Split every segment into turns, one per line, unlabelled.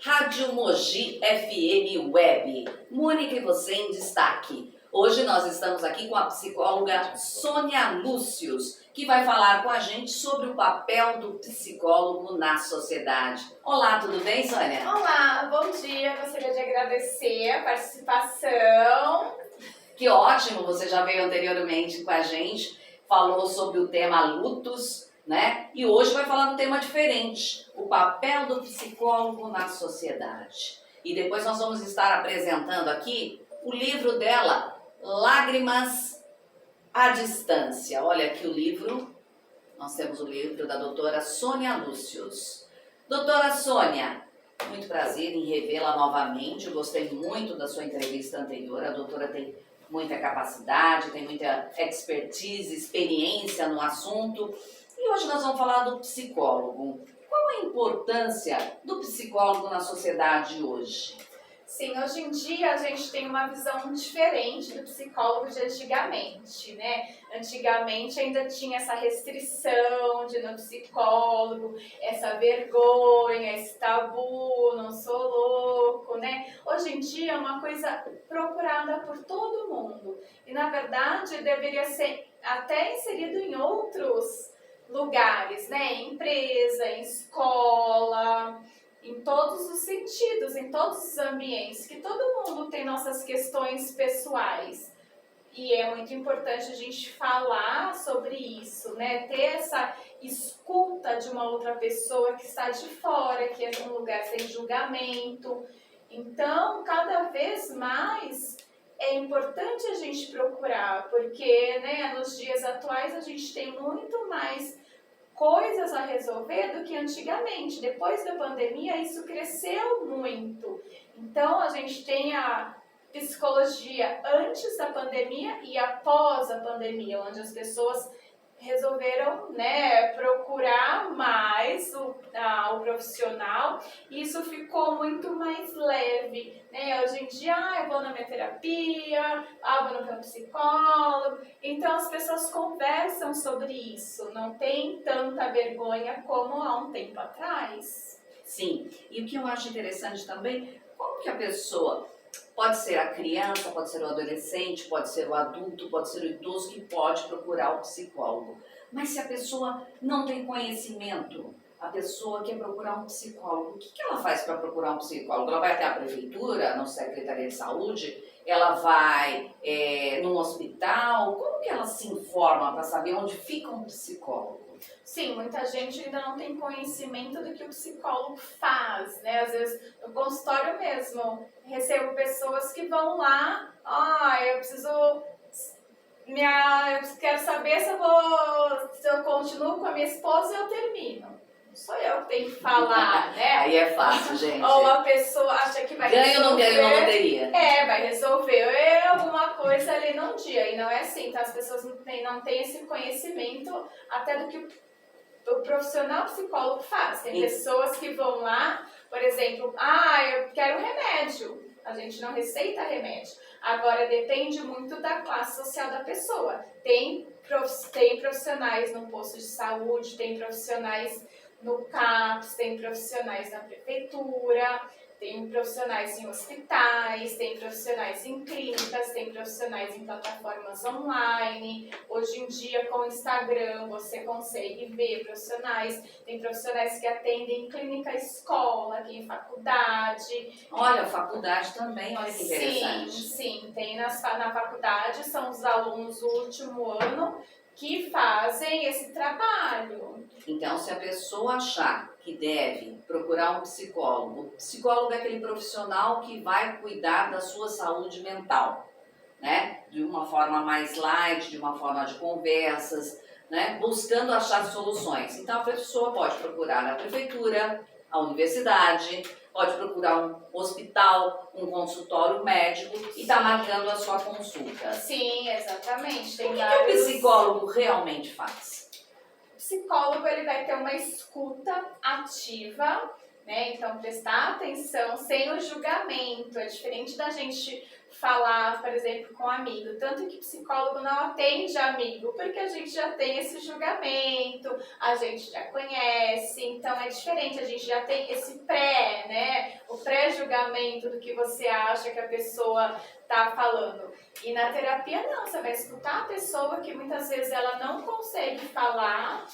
Rádio Mogi FM Web. Mônica e você em destaque. Hoje nós estamos aqui com a psicóloga Sônia Lúcius, que vai falar com a gente sobre o papel do psicólogo na sociedade. Olá, tudo bem, Sônia?
Olá, bom dia. Gostaria de agradecer a participação.
Que ótimo, você já veio anteriormente com a gente, falou sobre o tema lutos, né? E hoje vai falar um tema diferente, o papel do psicólogo na sociedade. E depois nós vamos estar apresentando aqui o livro dela, Lágrimas à Distância. Olha aqui o livro, nós temos o livro da doutora Sônia Lúcius. Doutora Sônia, muito prazer em revê-la novamente, eu gostei muito da sua entrevista anterior, a doutora tem muita capacidade, tem muita expertise, experiência no assunto. E hoje nós vamos falar do psicólogo. Qual a importância do psicólogo na sociedade hoje?
Sim, hoje em dia a gente tem uma visão diferente do psicólogo de antigamente, né? Antigamente ainda tinha essa restrição de ir no psicólogo, essa vergonha, esse tabu, não sou louco, né? Hoje em dia é uma coisa procurada por todo mundo e, na verdade, deveria ser até inserido em outros lugares, né? Em empresa, em escola, em todos os sentidos, em todos os ambientes, que todo mundo tem nossas questões pessoais. E é muito importante a gente falar sobre isso, né? Ter essa escuta de uma outra pessoa que está de fora, que é um lugar sem julgamento. Então, cada vez mais é importante a gente procurar, porque, né, nos dias atuais a gente tem muito mais coisas a resolver do que antigamente. Depois da pandemia, isso cresceu muito. Então, a gente tem a psicologia antes da pandemia e após a pandemia, onde as pessoas resolveram, né, procurar mais o profissional, e isso ficou muito mais leve, né? Hoje em dia, eu vou na minha terapia, vou no meu psicólogo, então as pessoas conversam sobre isso, não tem tanta vergonha como há um tempo atrás.
Sim, e o que eu acho interessante também, como que a pessoa, pode ser a criança, pode ser o adolescente, pode ser o adulto, pode ser o idoso que pode procurar o psicólogo. Mas se a pessoa não tem conhecimento, a pessoa quer procurar um psicólogo, o que ela faz para procurar um psicólogo? Ela vai até a prefeitura, na Secretaria de Saúde? Ela vai num hospital? Como que ela se informa para saber onde fica um psicólogo?
Sim, muita gente ainda não tem conhecimento do que o psicólogo faz, né? Às vezes, no consultório mesmo, recebo pessoas que vão lá, eu quero saber se eu continuo com a minha esposa e eu termino. Não sou eu que tenho que falar, né?
Aí é fácil, gente.
Ou a pessoa acha que vai
ganho ou não ganho na loteria.
Vai resolver alguma coisa ali num dia. E não é assim, tá? As pessoas não têm esse conhecimento até do que o profissional psicólogo faz. Tem pessoas que vão lá, por exemplo, eu quero remédio. A gente não receita remédio. Agora, depende muito da classe social da pessoa. Tem profissionais no posto de saúde, tem profissionais no CAPS, tem profissionais na prefeitura, tem profissionais em hospitais, tem profissionais em clínicas, tem profissionais em plataformas online. Hoje em dia, com o Instagram, você consegue ver profissionais. Tem profissionais que atendem em clínica escola, aqui em faculdade.
Olha, faculdade também, olha que interessante.
Sim, tem na faculdade, são os alunos do último ano que fazem esse trabalho.
Então, se a pessoa achar que deve procurar um psicólogo, o psicólogo é aquele profissional que vai cuidar da sua saúde mental, né? De uma forma mais light, de uma forma de conversas, né? Buscando achar soluções. Então, a pessoa pode procurar a prefeitura, a universidade, pode procurar um hospital, um consultório médico e está marcando a sua consulta.
Sim, exatamente.
O que o psicólogo realmente faz?
O psicólogo ele vai ter uma escuta ativa, né? Então, prestar atenção sem o julgamento. É diferente da gente falar, por exemplo, com um amigo. Tanto que psicólogo não atende amigo, porque a gente já tem esse julgamento, a gente já conhece, então é diferente, a gente já tem esse pré, né? O pré-julgamento do que você acha que a pessoa tá falando. E na terapia não, você vai escutar a pessoa que muitas vezes ela não consegue falar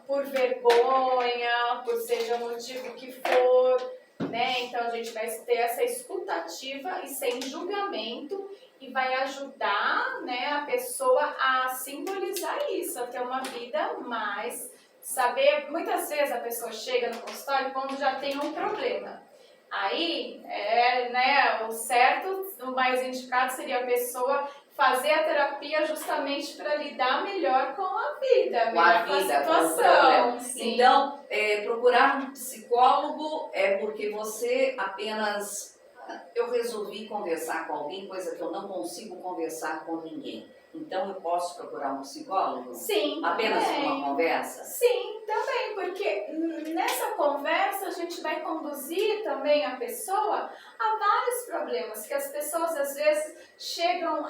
por vergonha, por seja o motivo que for, né? Então a gente vai ter essa escutativa e sem julgamento e vai ajudar, né, a pessoa a simbolizar isso, a ter uma vida mais saber. Muitas vezes a pessoa chega no consultório quando já tem um problema. Aí, né, o certo, o mais indicado seria a pessoa fazer a terapia justamente para lidar melhor com a vida, melhor com a situação. Sim.
Então, procurar um psicólogo é porque você apenas... Eu resolvi conversar com alguém, coisa que eu não consigo conversar com ninguém. Então, eu posso procurar um psicólogo?
Sim,
apenas
também.
uma conversa?
Sim, também, porque nessa conversa a gente vai conduzir também a pessoa a vários problemas, que as pessoas às vezes chegam,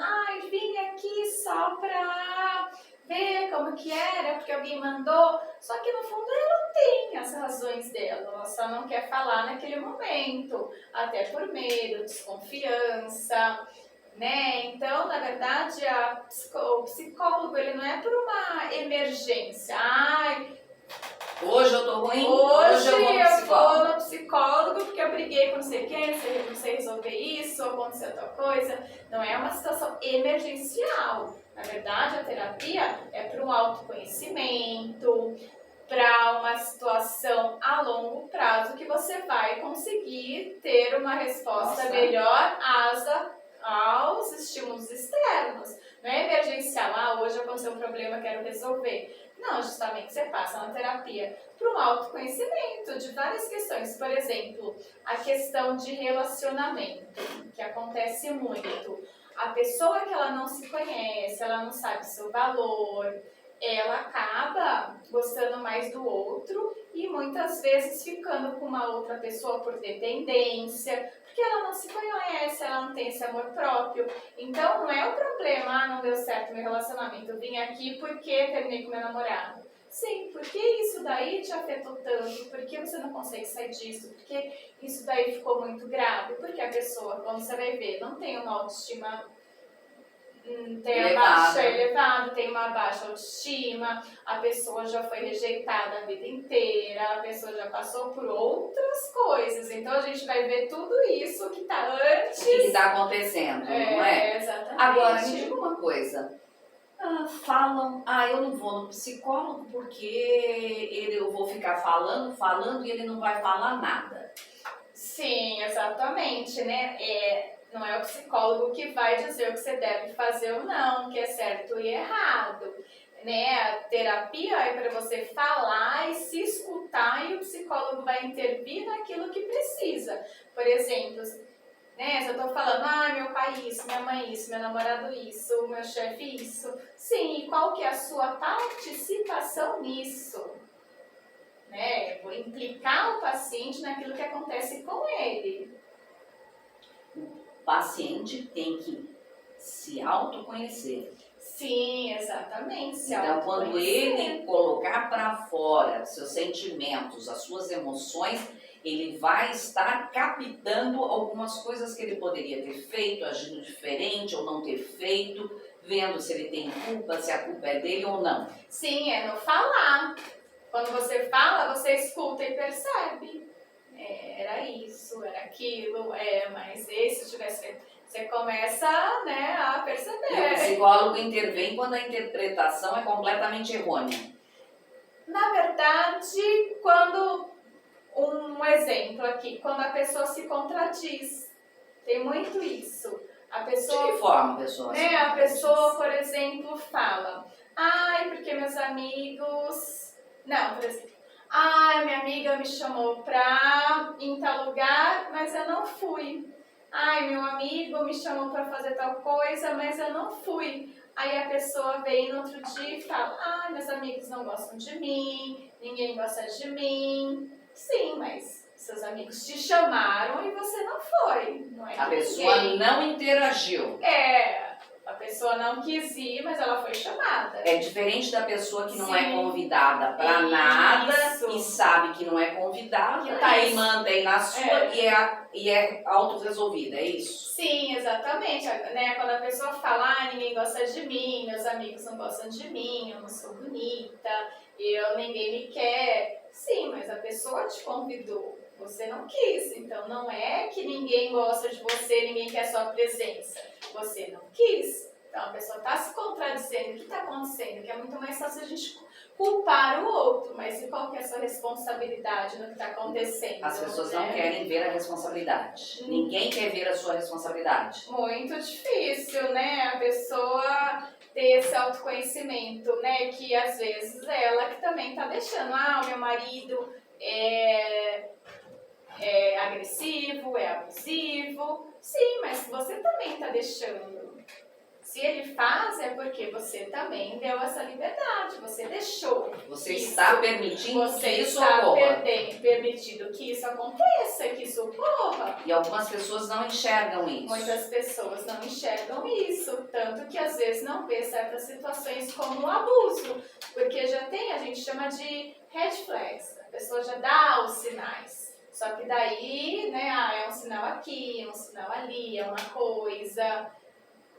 vim aqui só pra ver como que era, porque alguém mandou, só que no fundo ela tem as razões dela, ela só não quer falar naquele momento, até por medo, desconfiança, né? Então, na verdade, o psicólogo ele não é por uma emergência.
Hoje eu tô ruim,
hoje
eu
vou no psicólogo porque eu briguei com não sei quem, não sei resolver isso, aconteceu tal coisa. Não é uma situação emergencial. Na verdade, a terapia é para um autoconhecimento, para uma situação a longo prazo que você vai conseguir ter uma resposta melhor aos estímulos externos. Não é emergencial, hoje aconteceu um problema, quero resolver. Não, justamente você passa na terapia para um autoconhecimento de várias questões. Por exemplo, a questão de relacionamento, que acontece muito. A pessoa que ela não se conhece, ela não sabe seu valor, ela acaba gostando mais do outro e muitas vezes ficando com uma outra pessoa por dependência, porque ela não se conhece, ela não tem esse amor próprio. Então não é um problema, não deu certo meu relacionamento, eu vim aqui porque terminei com meu namorado. Sim, porque isso daí te afetou tanto? Por que você não consegue sair disso? Porque isso daí ficou muito grave? Porque a pessoa, quando você vai ver, não tem uma autoestima elevado, tem uma baixa autoestima, a pessoa já foi rejeitada a vida inteira, a pessoa já passou por outras coisas. Então a gente vai ver tudo isso que está antes. O que
está acontecendo, não é?
Exatamente.
Agora, me diga uma coisa. Falam, eu não vou no psicólogo porque eu vou ficar falando e ele não vai falar nada.
Sim, exatamente, né? Não é o psicólogo que vai dizer o que você deve fazer ou não, o que é certo e errado, né? A terapia é para você falar e se escutar e o psicólogo vai intervir naquilo que precisa. Por exemplo, né, se eu tô falando, meu pai isso, minha mãe isso, meu namorado isso, meu chefe isso. Sim, e qual que é a sua participação nisso? Né? Vou implicar o paciente naquilo que acontece com ele.
O paciente tem que se autoconhecer.
Sim, exatamente.
Então, quando ele colocar para fora seus sentimentos, as suas emoções, ele vai estar captando algumas coisas que ele poderia ter feito, agindo diferente ou não ter feito, vendo se ele tem culpa, se a culpa é dele ou não.
Sim, é no falar. Quando você fala, você escuta e percebe. Era isso, era aquilo, mas se tivesse feito. Você começa, né, a perceber.
E o psicólogo intervém quando a interpretação é completamente errônea.
Na verdade, quando, um exemplo aqui, quando a pessoa se contradiz, tem muito isso. A pessoa,
de que forma a pessoa se
a pessoa, por exemplo, fala, porque meus amigos... Não, por exemplo, minha amiga me chamou pra ir em tal lugar, mas eu não fui. Meu amigo me chamou para fazer tal coisa, mas eu não fui. Aí a pessoa vem no outro dia e fala, meus amigos não gostam de mim, ninguém gosta de mim. Sim, mas Seus amigos te chamaram e você não foi. Não é
A
que
pessoa
ninguém-
não interagiu.
A pessoa não quis ir, mas ela foi chamada.
É diferente da pessoa que não
Sim.
é convidada para nada
Isso.
e sabe que não é convidada,
Que
tá aí,
isso.
mantém na sua e é autorresolvida, é isso?
Sim, exatamente. Né? Quando a pessoa fala, ninguém gosta de mim, meus amigos não gostam de mim, eu não sou bonita, ninguém me quer. Sim, mas a pessoa te convidou, você não quis. Então não é que ninguém gosta de você, ninguém quer sua presença. Você não quis. Então a pessoa está se contradizendo. O que está acontecendo? Que é muito mais fácil a gente culpar o outro, mas e qual que é a sua responsabilidade no que está acontecendo?
As pessoas não querem ver a responsabilidade. Ninguém quer ver a sua responsabilidade.
Muito difícil, né? A pessoa ter esse autoconhecimento, né? Que às vezes é ela que também está deixando. O meu marido é agressivo, é abusivo. Sim, mas você também está deixando. Se ele faz, é porque você também deu essa liberdade, você deixou.
Você
isso,
está permitindo que isso
está
ocorra.
permitindo que isso aconteça, que isso ocorra.
E algumas pessoas não enxergam isso.
Muitas pessoas não enxergam isso, tanto que às vezes não vê certas situações como o abuso, porque já tem, a gente chama de red flags, a pessoa já dá os sinais. Só que daí, né, é um sinal aqui, é um sinal ali, é uma coisa.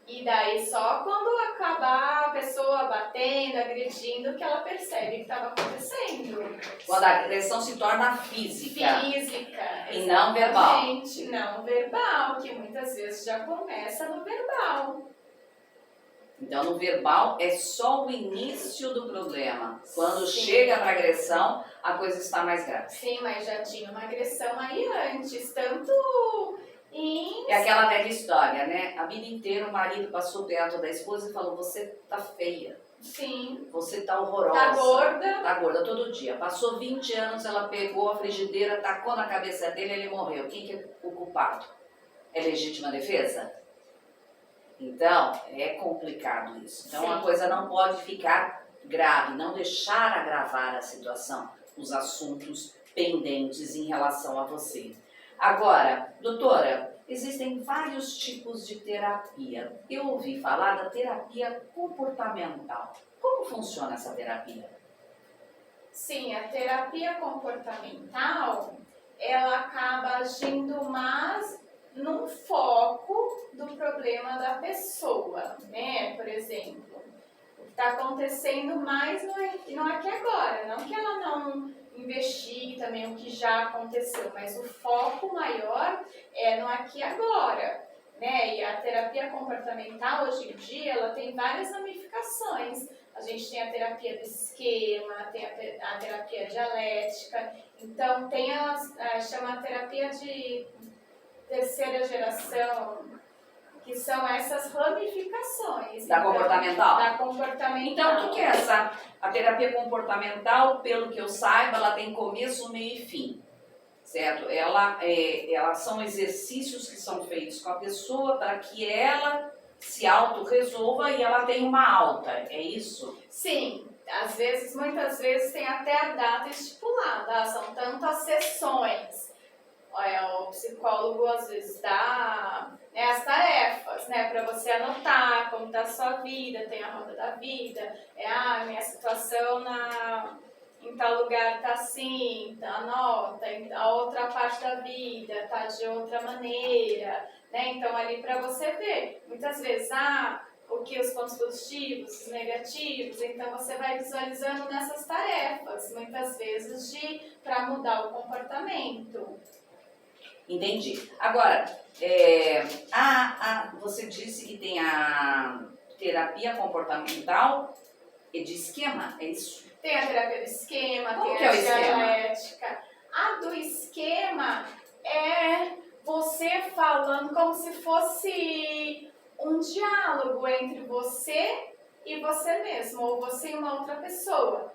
E daí só quando acabar a pessoa batendo, agredindo, que ela percebe o que estava acontecendo.
Quando a agressão se torna física.
Física.
E não verbal.
Exatamente, não verbal, que muitas vezes já começa no verbal.
Então, no verbal é só o início do problema. Quando
Sim.
chega para agressão, a coisa está mais grave.
Sim, mas já tinha uma agressão aí antes, tanto em...
É aquela velha história, né? A vida inteira o marido passou perto da esposa e falou: você tá feia,
Sim,
você tá horrorosa.
tá gorda.
Tá gorda todo dia. Passou 20 anos, ela pegou a frigideira, tacou na cabeça dele e ele morreu. Quem que é o culpado? É legítima defesa? Então, é complicado isso. Então,
Sim.
a coisa não pode ficar grave, não deixar agravar a situação, os assuntos pendentes em relação a você. Agora, doutora, existem vários tipos de terapia. Eu ouvi falar da terapia comportamental. Como funciona essa terapia?
Sim, a terapia comportamental, ela acaba agindo mais num foco do problema da pessoa, né? Por exemplo, o que está acontecendo mais no aqui e agora, não que ela não investigue também o que já aconteceu, mas o foco maior é no aqui e agora, né? E a terapia comportamental, hoje em dia, ela tem várias ramificações. A gente tem a terapia do esquema, tem a terapia dialética, então tem chama a terapia de terceira geração, que são essas ramificações.
Da comportamental?
Da comportamental.
Então, o que é essa? A terapia comportamental, pelo que eu saiba, ela tem começo, meio e fim, certo? Ela são exercícios que são feitos com a pessoa para que ela se auto-resolva e ela tenha uma alta, é isso?
Sim, muitas vezes tem até a data estipulada, são tantas sessões. O psicólogo às vezes dá as tarefas, né, para você anotar como está a sua vida, tem a roda da vida, minha situação em tal lugar tá assim, anota, a outra parte da vida tá de outra maneira, né, então ali para você ver, muitas vezes, os pontos positivos, os negativos, então você vai visualizando nessas tarefas, muitas vezes para mudar o comportamento.
Entendi. Agora, você disse que tem a terapia comportamental e de esquema, é isso?
Tem a terapia do esquema,
Como
tem
que é
a
o esquema?
dialética. A do esquema é você falando como se fosse um diálogo entre você e você mesmo, ou você e uma outra pessoa.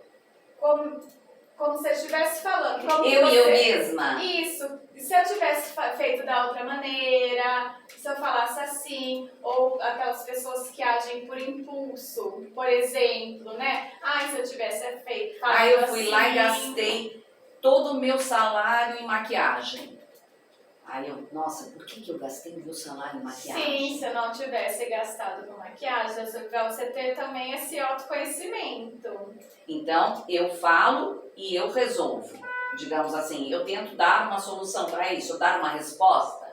Como se eu estivesse falando.
Eu mesma.
Isso. Se eu tivesse feito da outra maneira, se eu falasse assim, ou aquelas pessoas que agem por impulso, por exemplo, né? Se eu tivesse feito.
Eu fui lá e gastei todo o meu salário em maquiagem. Aí eu, nossa, por que eu gastei o meu salário em maquiagem?
Sim, se eu não tivesse gastado com maquiagem, para você ter também esse autoconhecimento.
Então, eu falo e eu resolvo. Digamos assim, eu tento dar uma solução para isso, dar uma resposta.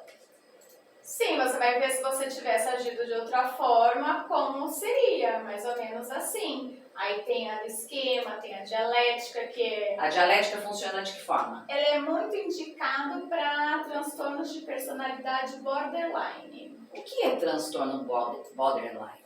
Sim, você vai ver se você tivesse agido de outra forma, como seria, mais ou menos assim. Aí tem a do esquema, tem a dialética, que é...
A dialética funciona de que forma?
Ela é muito indicado para transtornos de personalidade borderline.
O que é transtorno borderline?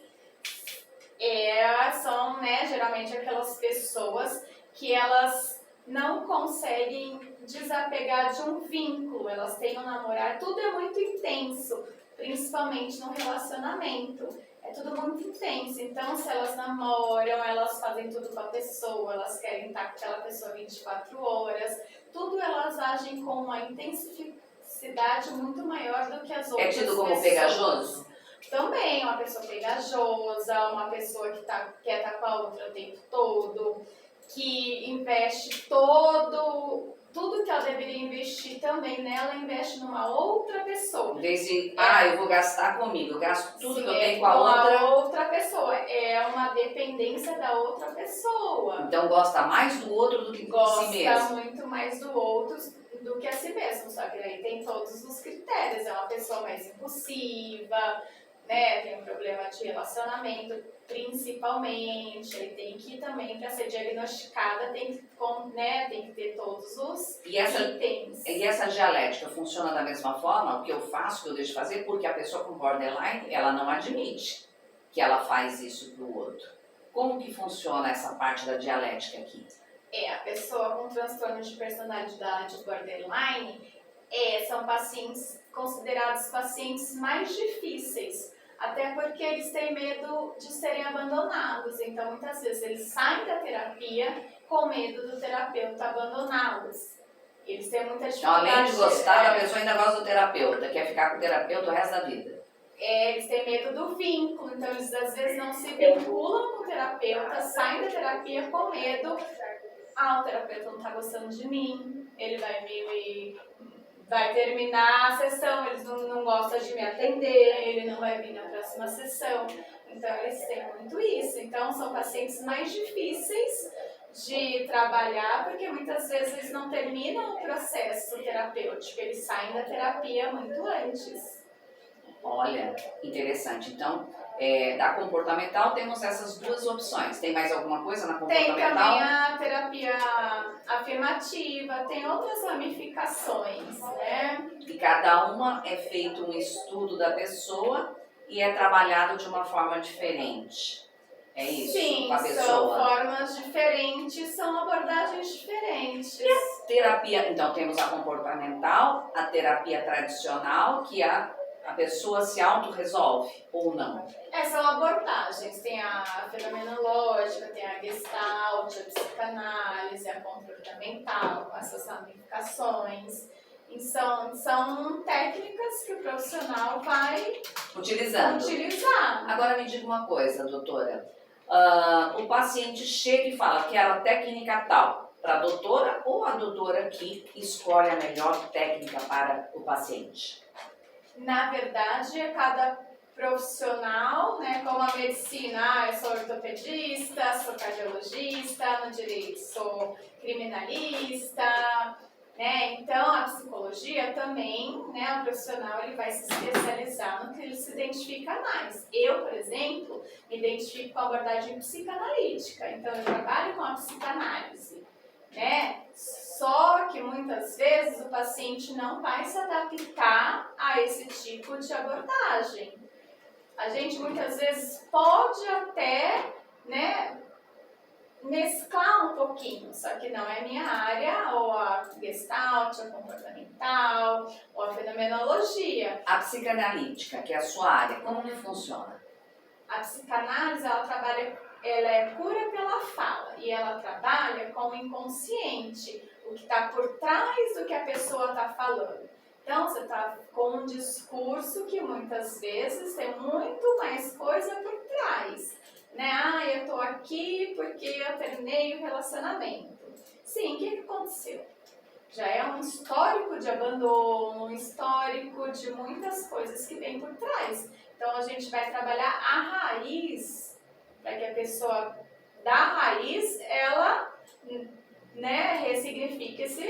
São, né, geralmente aquelas pessoas que elas não conseguem desapegar de um vínculo, elas têm um namorar, tudo é muito intenso, principalmente no relacionamento. É tudo muito intenso, então se elas namoram, elas fazem tudo com a pessoa, elas querem estar com aquela pessoa 24 horas, tudo elas agem com uma intensidade muito maior do que as outras
É tido como
pessoas.
pegajoso?
Também, uma pessoa pegajosa, uma pessoa que quer estar com a outra o tempo todo, que investe tudo que ela deveria investir também nela, investe numa outra pessoa.
Em vez de, eu vou gastar comigo, eu gasto tudo
Sim,
que eu tenho com a outra.
pessoa. É uma dependência da outra pessoa.
Então gosta mais do outro do que de si mesmo.
Gosta muito mais do outro do que a si mesmo, só que aí tem todos os critérios. É uma pessoa mais impulsiva, né? Tem um problema de relacionamento, principalmente. Ele tem que também, para ser diagnosticada, tem que ter todos os itens.
E essa dialética funciona da mesma forma? O que eu faço, o que eu deixo de fazer? Porque a pessoa com borderline, ela não admite que ela faz isso para o outro. Como que funciona essa parte da dialética aqui?
A pessoa com transtorno de personalidade borderline são pacientes considerados pacientes mais difíceis, até porque eles têm medo de serem abandonados. Então, muitas vezes, eles saem da terapia com medo do terapeuta abandoná-los. Eles têm muita dificuldade.
Então, além de gostar da pessoa, ainda gosta do terapeuta, quer ficar com o terapeuta o resto da vida.
Eles têm medo do vínculo, então eles às vezes não se vinculam com o terapeuta, saem da terapia com medo. O terapeuta não está gostando de mim, ele vai terminar a sessão, eles não gostam de me atender, ele não vai vir na próxima sessão. Então, eles têm muito isso. Então, são pacientes mais difíceis de trabalhar, porque muitas vezes eles não terminam o processo terapêutico, eles saem da terapia muito antes.
Olha, interessante. Então, da comportamental temos essas duas opções. Tem mais alguma coisa na comportamental?
Tem também a terapia afirmativa, tem outras ramificações, né?
E cada uma é feito um estudo da pessoa e é trabalhado de uma forma diferente. É isso?
Sim,
com a pessoa.
São formas diferentes, são abordagens diferentes.
Terapia, então temos a comportamental, a terapia tradicional, que a pessoa se autorresolve ou não?
São abordagens, tem a fenomenológica, tem a gestalt, a psicanálise, a comportamental, com essas ramificações. E são técnicas que o profissional vai utilizar.
Agora me diga uma coisa, doutora. O paciente chega e fala que era a técnica tal para a doutora ou a doutora que escolhe a melhor técnica para o paciente?
Na verdade, cada profissional, né, como a medicina, eu sou ortopedista, sou cardiologista, no direito sou criminalista, né, então a psicologia também, né, o profissional ele vai se especializar no que ele se identifica mais. Eu, por exemplo, me identifico com a abordagem psicanalítica, então eu trabalho com a psicanálise, né? Só que muitas vezes o paciente não vai se adaptar a esse tipo de abordagem. A gente muitas vezes pode até, né, mesclar um pouquinho, só que não é minha área, ou a gestalt, a comportamental, ou a fenomenologia.
A psicanalítica, que é a sua área, como que funciona?
A psicanálise, ela é cura pela fala e ela trabalha com o inconsciente, o que está por trás do que a pessoa está falando. Então, você está com um discurso que muitas vezes tem muito mais coisa por trás. Né? Eu estou aqui porque eu terminei o relacionamento. Sim, o que aconteceu? Já é um histórico de abandono, um histórico de muitas coisas que vem por trás. Então a gente vai trabalhar a raiz, para que a pessoa da raiz, ela, né, ressignifique esse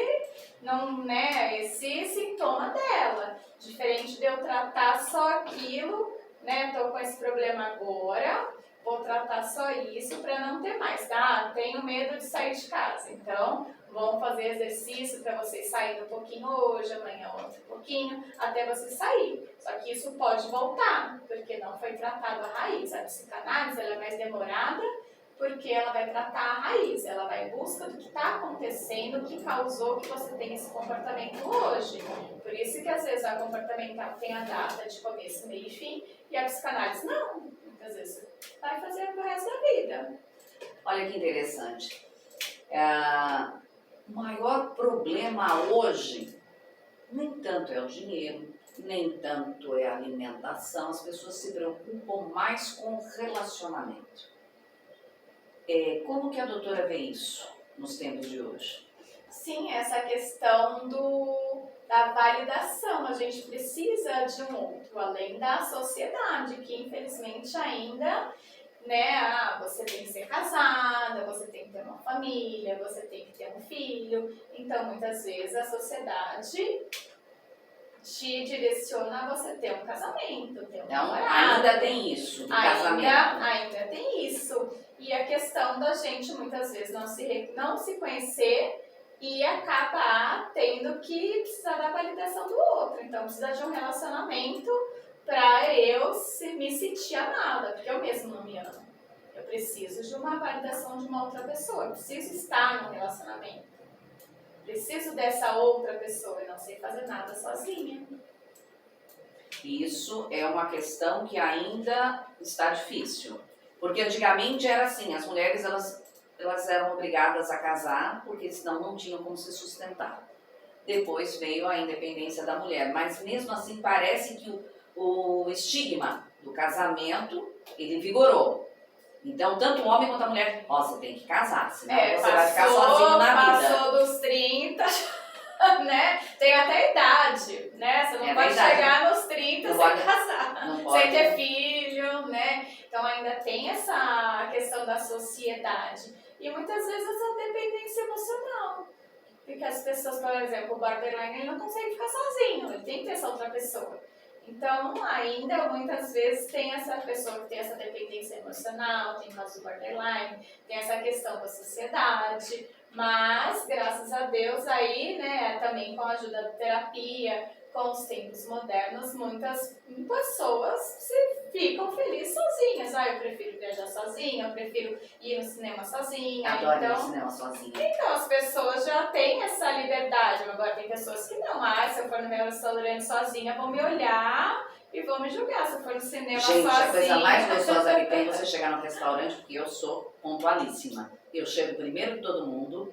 sintoma dela. Diferente de eu tratar só aquilo, né, tô com esse problema agora, vou tratar só isso para não ter mais, tá? Tenho medo de sair de casa, então vamos fazer exercício para vocês saírem um pouquinho hoje, amanhã outro pouquinho, até você sair. Só que isso pode voltar, porque não foi tratado a raiz. A psicanálise ela é mais demorada, porque ela vai tratar a raiz, ela vai em busca do que está acontecendo, o que causou que você tenha esse comportamento hoje. Por isso que às vezes a comportamental tem a data de começo, meio e fim, e a psicanálise não. Muitas vezes vai fazer pro resto da vida.
Olha que interessante. O maior problema hoje, nem tanto é o dinheiro, nem tanto é a alimentação, as pessoas se preocupam mais com o relacionamento. Como que a doutora vê isso nos tempos de hoje?
Sim, essa questão da validação. A gente precisa de um outro, além da sociedade, que infelizmente ainda, né, você tem que ser casada, você tem que ter uma família, você tem que ter um filho. Então, muitas vezes, a sociedade te direciona a você ter um casamento, ter um namorado.
Ainda tem isso, do casamento.
Ainda tem isso. E a questão da gente, muitas vezes, não se conhecer e acabar tendo que precisar da validação do outro. Então, precisa de um relacionamento para eu me sentir amada, porque eu mesmo não me amo. Eu preciso de uma validação de uma outra pessoa, eu preciso estar no relacionamento. Preciso dessa outra pessoa, eu não sei fazer nada sozinha.
Isso é uma questão que ainda está difícil. Porque antigamente era assim, as mulheres elas eram obrigadas a casar, porque senão não tinham como se sustentar. Depois veio a independência da mulher, mas mesmo assim parece que o estigma do casamento, ele vigorou. Então, tanto o homem quanto a mulher, você tem que casar, senão você vai ficar sozinho na vida.
Passou dos 30, né? Tem até idade, né? Você não pode chegar nos 30 sem casar, sem ter filho, né? Então ainda tem essa questão da sociedade. E muitas vezes essa dependência emocional. Porque as pessoas, por exemplo, o borderline, ele não consegue ficar sozinho, ele tem que ter essa outra pessoa. Então, ainda muitas vezes tem essa pessoa que tem essa dependência emocional, tem o caso do borderline, tem essa questão da sociedade, mas, graças a Deus, aí, né, também com a ajuda da terapia, com os tempos modernos, muitas pessoas ficam felizes sozinhas. Eu prefiro viajar sozinha, eu prefiro ir no cinema sozinha.
Adoro ir no cinema sozinha.
Então, as pessoas já têm essa liberdade. Agora, tem pessoas que não. Se eu for no meu restaurante sozinha, vão me olhar e vão me julgar. Se eu for no cinema sozinha...
Gente, a coisa mais gostosa que tem é você chegar no restaurante, porque eu sou pontualíssima. Eu chego primeiro que todo mundo,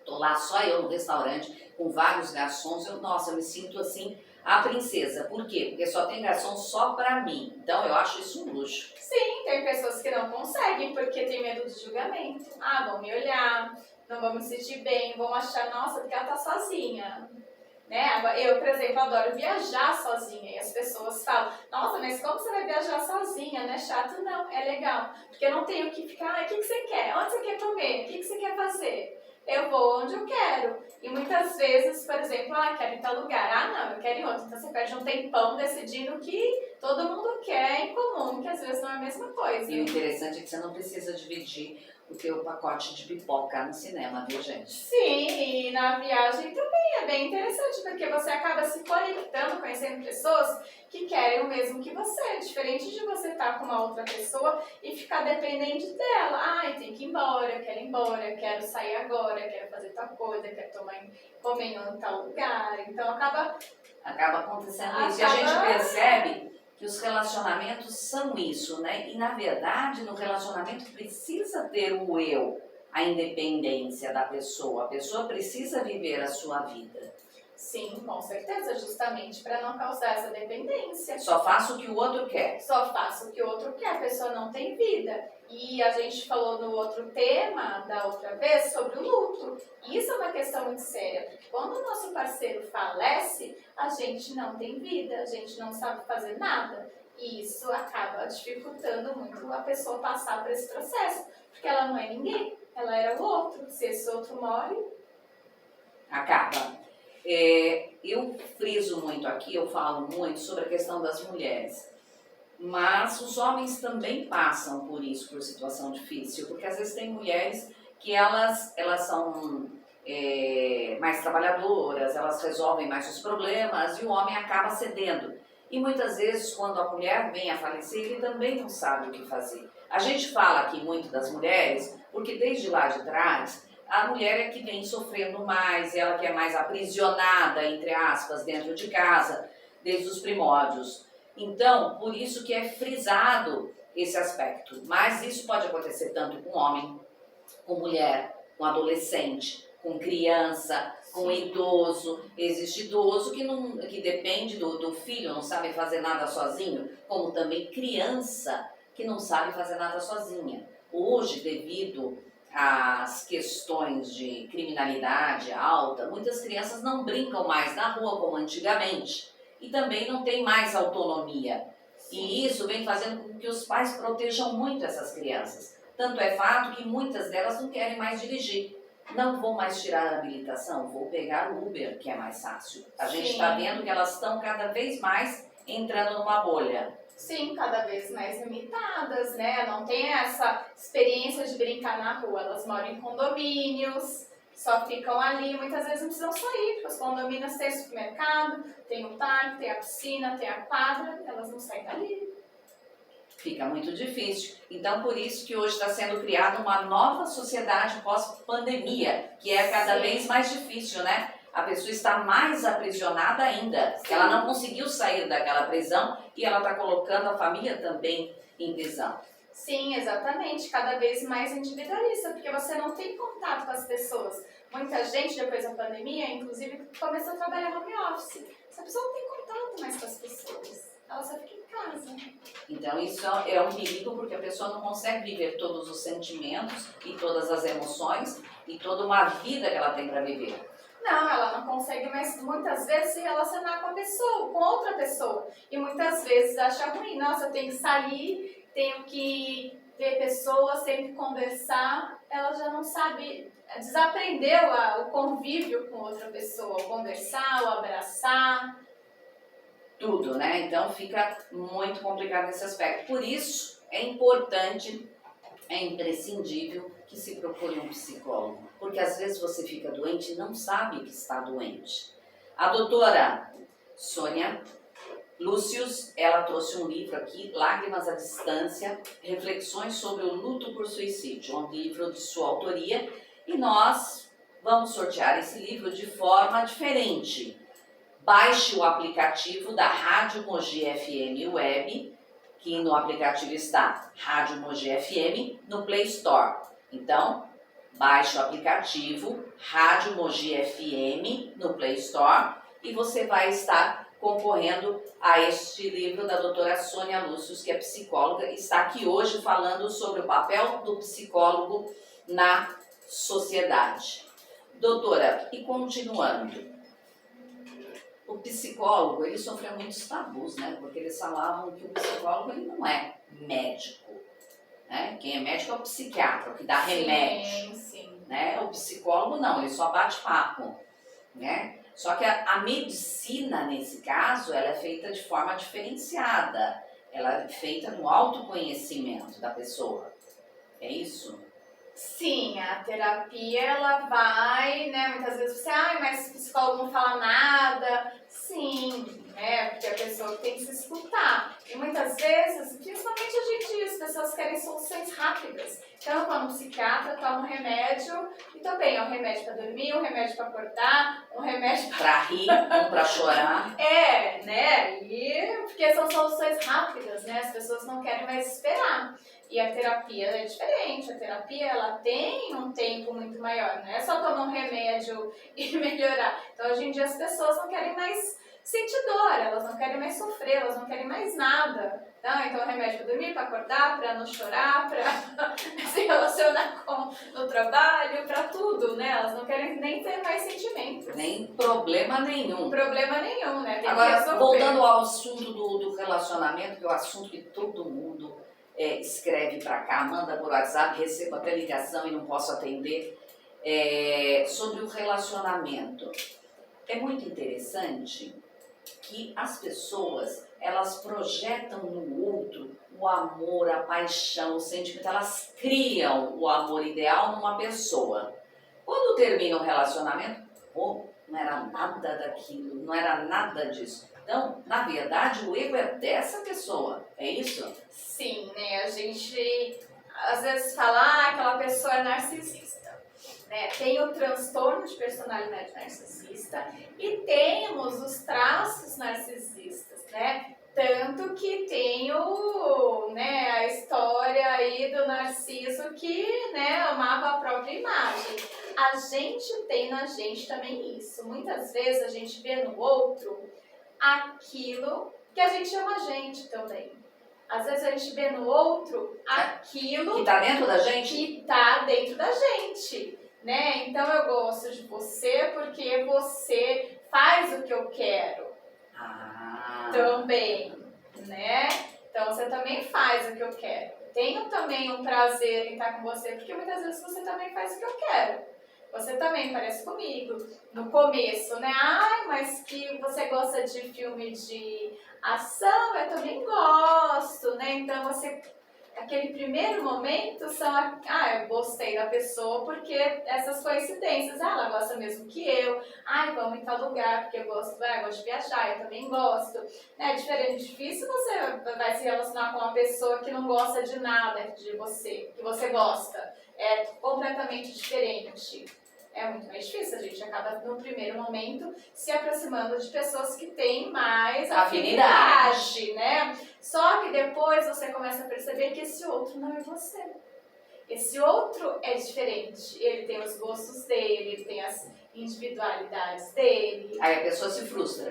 tô lá só eu no restaurante, com vários garçons, eu me sinto assim, a princesa. Por quê? Porque só tem garçom só pra mim. Então eu acho isso um luxo.
Sim, tem pessoas que não conseguem porque tem medo de julgamento. Vão me olhar, não vão me sentir bem, vão achar, nossa, porque ela tá sozinha. Né? Eu, por exemplo, adoro viajar sozinha e as pessoas falam, nossa, mas como você vai viajar sozinha? Não é chato? Não, é legal. Porque eu não tenho que ficar, o que você quer? Onde você quer comer? O que você quer fazer? Eu vou onde eu quero. E muitas vezes, por exemplo, quero ir em tal lugar. Não, eu quero ir em outro. Então você perde um tempão decidindo o que todo mundo quer em comum, que às vezes não é a mesma coisa.
E o interessante é que você não precisa dividir o teu pacote de pipoca no cinema, viu, gente?
Sim, e na viagem também é bem interessante, porque você acaba se conectando, conhecendo pessoas que querem o mesmo que você. Diferente de você estar com uma outra pessoa e ficar dependente dela. Tem que ir embora, eu quero sair agora, eu quero fazer tal coisa, eu quero comer em tal lugar. Então acaba
acontecendo isso. E a gente percebe que os relacionamentos são isso, né? E na verdade, no relacionamento precisa ter o eu, a independência da pessoa. A pessoa precisa viver a sua vida.
Sim, com certeza, justamente para não causar essa dependência.
Só faço o que o outro quer.
Só faço o que o outro quer, a pessoa não tem vida. E a gente falou no outro tema, da outra vez, sobre o luto. Isso é uma questão muito séria, porque quando o nosso parceiro falece, a gente não tem vida, a gente não sabe fazer nada. E isso acaba dificultando muito a pessoa passar por esse processo, porque ela não é ninguém, ela era o outro. Se esse outro morre,
acaba. Eu friso muito aqui, eu falo muito sobre a questão das mulheres. Mas os homens também passam por isso, por situação difícil, porque às vezes tem mulheres que elas são mais trabalhadoras, elas resolvem mais os problemas e o homem acaba cedendo. E muitas vezes quando a mulher vem a falecer, ele também não sabe o que fazer. A gente fala aqui muito das mulheres, porque desde lá de trás, a mulher é que vem sofrendo mais, ela que é mais aprisionada, entre aspas, dentro de casa, desde os primórdios. Então, por isso que é frisado esse aspecto. Mas isso pode acontecer tanto com homem, com mulher, com adolescente, com criança, com idoso. Existe idoso que depende do filho, não sabe fazer nada sozinho, como também criança que não sabe fazer nada sozinha. Hoje, devido às questões de criminalidade alta, muitas crianças não brincam mais na rua como antigamente. E também não tem mais autonomia. E isso vem fazendo com que os pais protejam muito essas crianças. Tanto é fato que muitas delas não querem mais dirigir. Não vou mais tirar a habilitação, vou pegar o Uber, que é mais fácil. A gente está vendo que elas estão cada vez mais entrando numa bolha.
Sim, cada vez mais limitadas, né? Não tem essa experiência de brincar na rua. Elas moram em condomínios, só ficam ali, muitas vezes não precisam sair, porque os condomínios têm supermercado, tem o parque, tem a piscina, tem a quadra, elas não saem dali.
Fica muito difícil. Então, por isso que hoje está sendo criada uma nova sociedade pós-pandemia, que é cada vez mais difícil, né? A pessoa está mais aprisionada ainda. Sim. Ela não conseguiu sair daquela prisão e ela está colocando a família também em prisão.
Sim, exatamente. Cada vez mais individualista, porque você não tem contato com as pessoas. Muita gente, depois da pandemia, inclusive, começou a trabalhar home office. Essa pessoa não tem contato mais com as pessoas. Ela só fica em casa.
Então, isso é um perigo, porque a pessoa não consegue viver todos os sentimentos e todas as emoções e toda uma vida que ela tem para viver.
Não, ela não consegue mais, muitas vezes, se relacionar com a pessoa, com outra pessoa. E muitas vezes acha ruim. Nossa, eu tenho que sair, tenho que ver pessoas, tenho que conversar. Ela já não sabe, desaprendeu o convívio com outra pessoa, o conversar, o abraçar.
Tudo, né? Então fica muito complicado nesse aspecto. Por isso é importante, é imprescindível que se procure um psicólogo, porque às vezes você fica doente e não sabe que está doente. A doutora Sônia Lúcius, ela trouxe um livro aqui, Lágrimas à Distância, Reflexões sobre o Luto por Suicídio, um livro de sua autoria, e nós vamos sortear esse livro de forma diferente. Baixe o aplicativo da Rádio Mogi FM Web, que no aplicativo está Rádio Mogi FM, no Play Store. Então, baixe o aplicativo Rádio Mogi FM no Play Store e você vai estar concorrendo a este livro da doutora Sônia Lúcius, que é psicóloga, e está aqui hoje falando sobre o papel do psicólogo na sociedade. Doutora, e continuando, o psicólogo, ele sofreu muitos tabus, né? Porque eles falavam que o psicólogo ele não é médico, né? Quem é médico é o psiquiatra, o que dá remédio.
Sim.
Né? O psicólogo não, ele só bate papo, né? Só que a medicina, nesse caso, ela é feita de forma diferenciada. Ela é feita no autoconhecimento da pessoa. É isso?
Sim, a terapia, ela vai, né, muitas vezes você, mas o psicólogo não fala nada. Sim, né, porque a pessoa tem que se escutar. E muitas vezes, principalmente hoje em dia, as pessoas querem soluções rápidas. Então, quando um psiquiatra toma um remédio, e também é um remédio para dormir, um remédio para acordar, um remédio
para rir, um para chorar.
Né, e porque são soluções rápidas, né, as pessoas não querem mais esperar. E a terapia é diferente, a terapia ela tem um tempo muito maior, não é só tomar um remédio e melhorar. Então hoje em dia as pessoas não querem mais sentir dor, elas não querem mais sofrer, elas não querem mais nada. Não, então remédio para dormir, para acordar, para não chorar, para se relacionar no trabalho, para tudo, né? Elas não querem nem ter mais sentimentos.
Nem problema nenhum.
Problema nenhum, né? Tem que
Agora,
resolver.
voltando ao assunto do relacionamento, que é o assunto que todo mundo escreve para cá, manda por WhatsApp, recebo até ligação e não posso atender, sobre o relacionamento. É muito interessante que as pessoas, elas projetam no outro o amor, a paixão, o sentimento, elas criam o amor ideal numa pessoa. Quando termina o relacionamento, não era nada daquilo, não era nada disso. Então, na verdade, o erro é dessa pessoa, é isso?
Sim, né? A gente às vezes fala, aquela pessoa é narcisista. Né? Tem o transtorno de personalidade narcisista e temos os traços narcisistas, né? Tanto que tem a história aí do Narciso que, né, amava a própria imagem. A gente tem na gente também isso. Muitas vezes a gente vê no outro aquilo que a gente ama a gente também. Às vezes a gente vê no outro aquilo
que está dentro da gente.
Que está dentro da gente. Né? Então eu gosto de você porque você faz o que eu quero. Também, né? Então você também faz o que eu quero. Tenho também um prazer em estar com você, porque muitas vezes você também faz o que eu quero. Você também parece comigo. No começo, né? Mas que você gosta de filme de ação, eu também gosto, né? Então aquele primeiro momento eu gostei da pessoa porque essas coincidências, ela gosta mesmo que eu, vamos em tal lugar porque eu gosto de viajar, eu também gosto, né? Diferente, difícil você vai se relacionar com uma pessoa que não gosta de nada de você, que você gosta, é completamente diferente. É muito mais difícil, a gente acaba no primeiro momento se aproximando de pessoas que têm mais afinidade, né? Só que depois você começa a perceber que esse outro não é você. Esse outro é diferente, ele tem os gostos dele, ele tem as individualidades dele.
Aí a pessoa se frustra.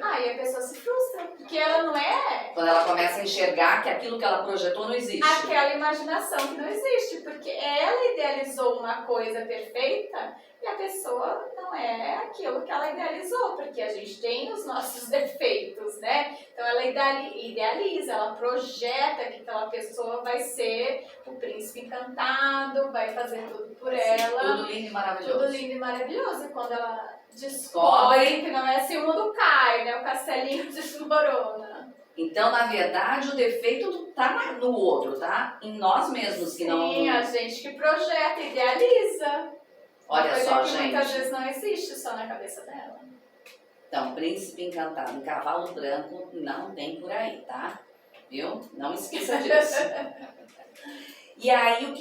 Porque ela não é...
Quando ela começa a enxergar que aquilo que ela projetou não existe.
Aquela imaginação que não existe, porque ela idealizou uma coisa perfeita e a pessoa não é aquilo que ela idealizou, porque a gente tem os nossos defeitos, né? Então ela idealiza, ela projeta que aquela pessoa vai ser o príncipe encantado, vai fazer tudo por ela.
Tudo lindo e maravilhoso.
Tudo lindo e maravilhoso. E quando ela descobre que não é assim, o mundo cai, né? O castelinho desmorona.
Então, na verdade, o defeito tá no outro, tá? Em nós mesmos que não...
Sim, a gente que projeta, idealiza.
Olha só,
que
gente.
Muitas vezes não existe só na cabeça dela.
Então, príncipe encantado em cavalo branco não tem por aí, tá? Viu? Não esqueça disso. E aí, o que